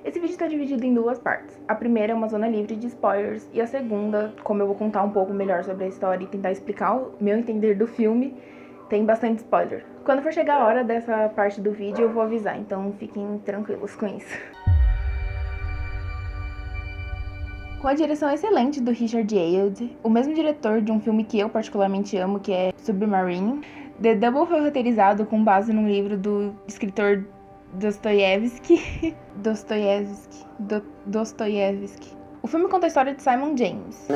Esse vídeo está dividido em duas partes. A primeira é uma zona livre de spoilers e a segunda, como eu vou contar um pouco melhor sobre a história e tentar explicar o meu entender do filme, tem bastante spoiler. Quando for chegar a hora dessa parte do vídeo eu vou avisar, então fiquem tranquilos com isso. Com a direção excelente do Richard Ayoade, o mesmo diretor de um filme que eu particularmente amo, que é Submarine, The Double foi roteirizado com base num livro do escritor Dostoiévski. O filme conta a história de Simon James.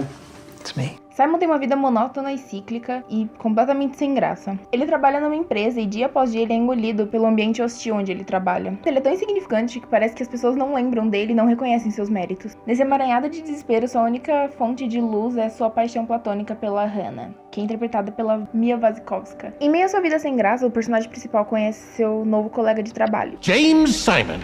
It's me. Simon tem uma vida monótona e cíclica e completamente sem graça. Ele trabalha numa empresa e dia após dia ele é engolido pelo ambiente hostil onde ele trabalha. Ele é tão insignificante que parece que as pessoas não lembram dele e não reconhecem seus méritos. Nesse emaranhado de desespero, sua única fonte de luz é sua paixão platônica pela Hannah, que é interpretada pela Mia Wasikowska. Em meio à sua vida sem graça, o personagem principal conhece seu novo colega de trabalho, James Simon.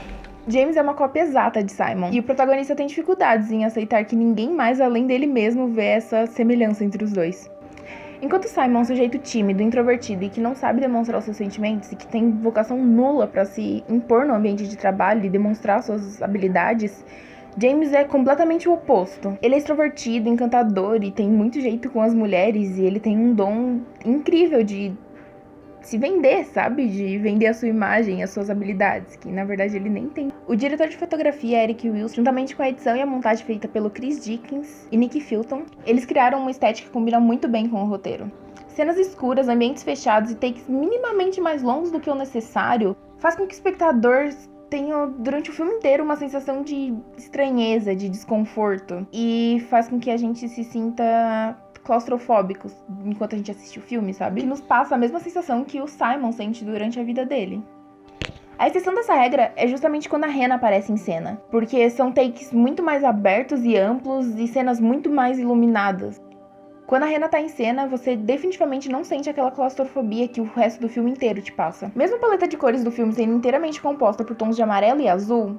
James é uma cópia exata de Simon, e o protagonista tem dificuldades em aceitar que ninguém mais além dele mesmo vê essa semelhança entre os dois. Enquanto Simon é um sujeito tímido, introvertido e que não sabe demonstrar os seus sentimentos e que tem vocação nula para se impor no ambiente de trabalho e demonstrar suas habilidades, James é completamente o oposto. Ele é extrovertido, encantador e tem muito jeito com as mulheres, e ele tem um dom incrível de se vender, sabe? De vender a sua imagem, as suas habilidades, que na verdade ele nem tem. O diretor de fotografia, Eric Wilson, juntamente com a edição e a montagem feita pelo Chris Dickens e Nick Filton, eles criaram uma estética que combina muito bem com o roteiro. Cenas escuras, ambientes fechados e takes minimamente mais longos do que o necessário faz com que o espectador tenha durante o filme inteiro uma sensação de estranheza, de desconforto, e faz com que a gente se sinta claustrofóbicos enquanto a gente assiste o filme, sabe? Que nos passa a mesma sensação que o Simon sente durante a vida dele. A exceção dessa regra é justamente quando a Hannah aparece em cena, porque são takes muito mais abertos e amplos e cenas muito mais iluminadas. Quando a Hannah tá em cena, você definitivamente não sente aquela claustrofobia que o resto do filme inteiro te passa. Mesmo a paleta de cores do filme sendo inteiramente composta por tons de amarelo e azul,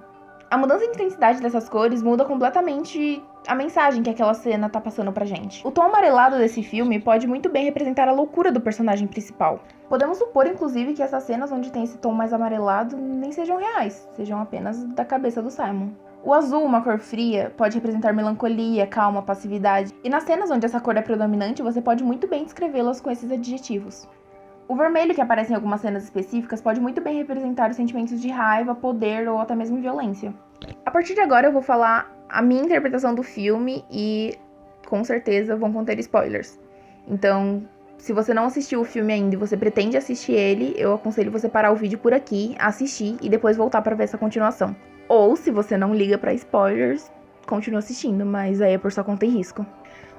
a mudança de intensidade dessas cores muda completamente a mensagem que aquela cena tá passando pra gente. O tom amarelado desse filme pode muito bem representar a loucura do personagem principal. Podemos supor, inclusive, que essas cenas onde tem esse tom mais amarelado nem sejam reais, sejam apenas da cabeça do Simon. O azul, uma cor fria, pode representar melancolia, calma, passividade. E nas cenas onde essa cor é predominante, você pode muito bem descrevê-las com esses adjetivos. O vermelho, que aparece em algumas cenas específicas, pode muito bem representar os sentimentos de raiva, poder ou até mesmo violência. A partir de agora eu vou falar a minha interpretação do filme e, com certeza, vão conter spoilers. Então, se você não assistiu o filme ainda e você pretende assistir ele, eu aconselho você parar o vídeo por aqui, assistir e depois voltar pra ver essa continuação. Ou, se você não liga pra spoilers, continua assistindo, mas aí é por sua conta e risco.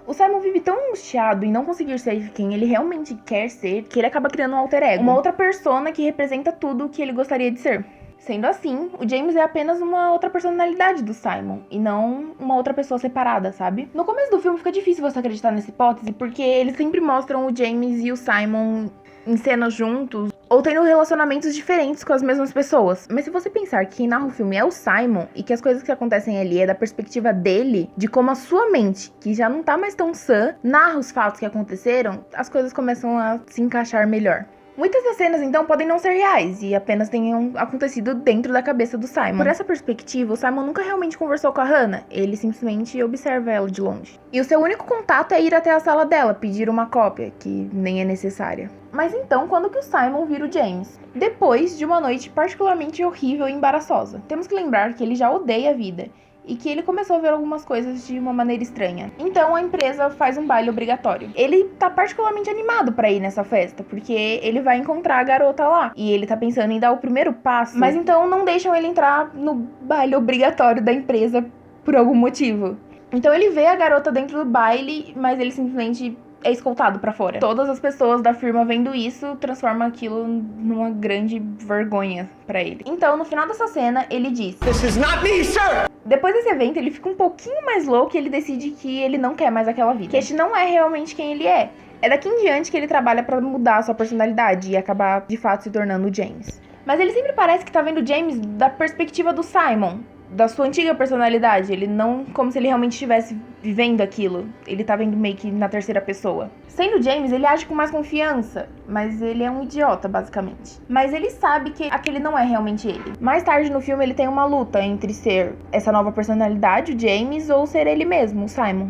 O Simon vive tão angustiado em não conseguir ser quem ele realmente quer ser, que ele acaba criando um alter ego, uma outra persona que representa tudo o que ele gostaria de ser. Sendo assim, o James é apenas uma outra personalidade do Simon, e não uma outra pessoa separada, sabe? No começo do filme fica difícil você acreditar nessa hipótese, porque eles sempre mostram o James e o Simon em cenas juntos, ou tendo relacionamentos diferentes com as mesmas pessoas. Mas se você pensar que quem narra o filme é o Simon, e que as coisas que acontecem ali é da perspectiva dele, de como a sua mente, que já não tá mais tão sã, narra os fatos que aconteceram, as coisas começam a se encaixar melhor. Muitas das cenas, então, podem não ser reais e apenas tenham acontecido dentro da cabeça do Simon. Por essa perspectiva, o Simon nunca realmente conversou com a Hannah, ele simplesmente observa ela de longe. E o seu único contato é ir até a sala dela, pedir uma cópia, que nem é necessária. Mas então, quando que o Simon vira o James? Depois de uma noite particularmente horrível e embaraçosa. Temos que lembrar que ele já odeia a vida e que ele começou a ver algumas coisas de uma maneira estranha. Então a empresa faz um baile obrigatório. Ele tá particularmente animado pra ir nessa festa, porque ele vai encontrar a garota lá. E ele tá pensando em dar o primeiro passo, mas então não deixam ele entrar no baile obrigatório da empresa por algum motivo. Então ele vê a garota dentro do baile, mas ele simplesmente é escoltado pra fora. Todas as pessoas da firma vendo isso transformam aquilo numa grande vergonha pra ele. Então, no final dessa cena, ele diz: This is not me, sir! Depois desse evento, ele fica um pouquinho mais louco e ele decide que ele não quer mais aquela vida. Que este não é realmente quem ele é. É daqui em diante que ele trabalha pra mudar a sua personalidade e acabar, de fato, se tornando o James. Mas ele sempre parece que tá vendo o James da perspectiva do Simon. da sua antiga personalidade. Ele não, como se ele realmente estivesse vivendo aquilo. Ele tá vendo meio que na terceira pessoa. Sendo James, ele age com mais confiança, mas ele é um idiota, basicamente. Mas ele sabe que aquele não é realmente ele. Mais tarde no filme, ele tem uma luta entre ser essa nova personalidade, o James, ou ser ele mesmo, o Simon.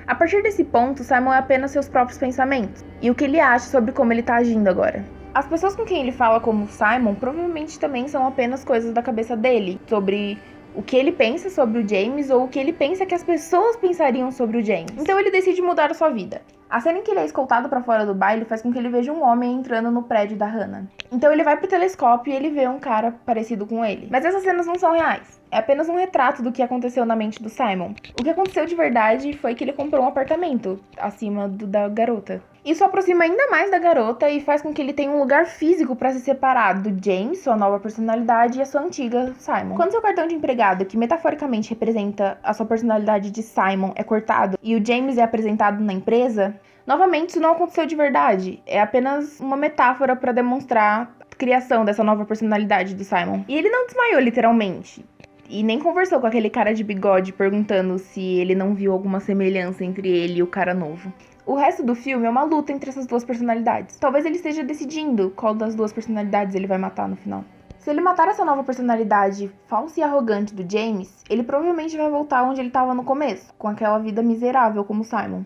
A partir desse ponto, Simon é apenas seus próprios pensamentos e o que ele acha sobre como ele tá agindo agora. As pessoas com quem ele fala como Simon provavelmente também são apenas coisas da cabeça dele, sobre o que ele pensa sobre o James ou o que ele pensa que as pessoas pensariam sobre o James. Então ele decide mudar a sua vida. A cena em que ele é escoltado pra fora do baile faz com que ele veja um homem entrando no prédio da Hannah. Então ele vai pro telescópio e ele vê um cara parecido com ele. Mas essas cenas não são reais. É apenas um retrato do que aconteceu na mente do Simon. O que aconteceu de verdade foi que ele comprou um apartamento acima da garota. Isso aproxima ainda mais da garota e faz com que ele tenha um lugar físico para se separar do James, sua nova personalidade, e a sua antiga, Simon. Quando seu cartão de empregado, que metaforicamente representa a sua personalidade de Simon, é cortado e o James é apresentado na empresa, novamente isso não aconteceu de verdade. É apenas uma metáfora para demonstrar a criação dessa nova personalidade do Simon. E ele não desmaiou literalmente. E nem conversou com aquele cara de bigode perguntando se ele não viu alguma semelhança entre ele e o cara novo. O resto do filme é uma luta entre essas duas personalidades. Talvez ele esteja decidindo qual das duas personalidades ele vai matar no final. Se ele matar essa nova personalidade falsa e arrogante do James, ele provavelmente vai voltar onde ele estava no começo, com aquela vida miserável como Simon.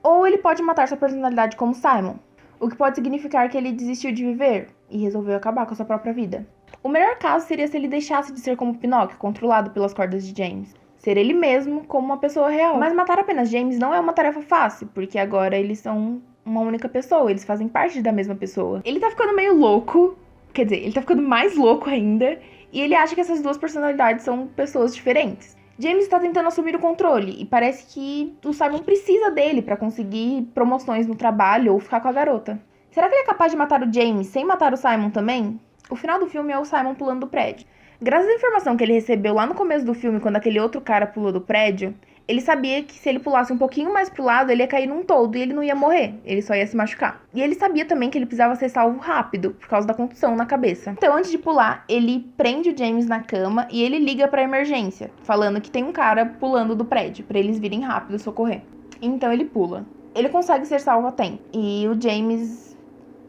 Ou ele pode matar sua personalidade como Simon, o que pode significar que ele desistiu de viver e resolveu acabar com a sua própria vida. O melhor caso seria se ele deixasse de ser como Pinóquio, controlado pelas cordas de James. Ser ele mesmo como uma pessoa real. Mas matar apenas James não é uma tarefa fácil, porque agora eles são uma única pessoa, eles fazem parte da mesma pessoa. Ele tá ficando meio louco, quer dizer, ele tá ficando mais louco ainda, e ele acha que essas duas personalidades são pessoas diferentes. James tá tentando assumir o controle, e parece que o Simon precisa dele pra conseguir promoções no trabalho ou ficar com a garota. Será que ele é capaz de matar o James sem matar o Simon também? O final do filme é o Simon pulando do prédio. Graças à informação que ele recebeu lá no começo do filme, quando aquele outro cara pulou do prédio, ele sabia que se ele pulasse um pouquinho mais pro lado, ele ia cair num toldo e ele não ia morrer, ele só ia se machucar. E ele sabia também que ele precisava ser salvo rápido, por causa da contusão na cabeça. Então, antes de pular, ele prende o James na cama e ele liga pra emergência, falando que tem um cara pulando do prédio, pra eles virem rápido socorrer. Então ele pula. Ele consegue ser salvo a tempo. E o James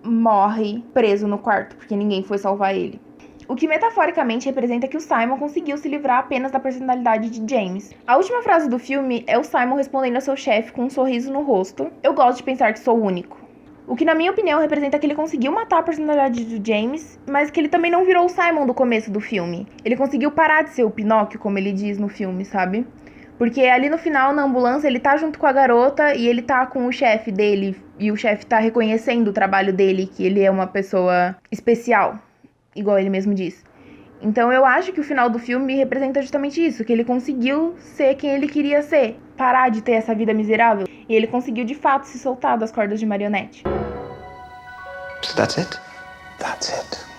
morre preso no quarto, porque ninguém foi salvar ele. O que metaforicamente representa que o Simon conseguiu se livrar apenas da personalidade de James. A última frase do filme é o Simon respondendo ao seu chefe com um sorriso no rosto: "Eu gosto de pensar que sou único." O que, na minha opinião, representa que ele conseguiu matar a personalidade do James, mas que ele também não virou o Simon do começo do filme. Ele conseguiu parar de ser o Pinóquio, como ele diz no filme, sabe? Porque ali no final, na ambulância, ele tá junto com a garota e ele tá com o chefe dele. E o chefe tá reconhecendo o trabalho dele, que ele é uma pessoa especial, igual ele mesmo diz. Então eu acho que o final do filme representa justamente isso, que ele conseguiu ser quem ele queria ser, parar de ter essa vida miserável, e ele conseguiu de fato se soltar das cordas de marionete. So that's it? That's it.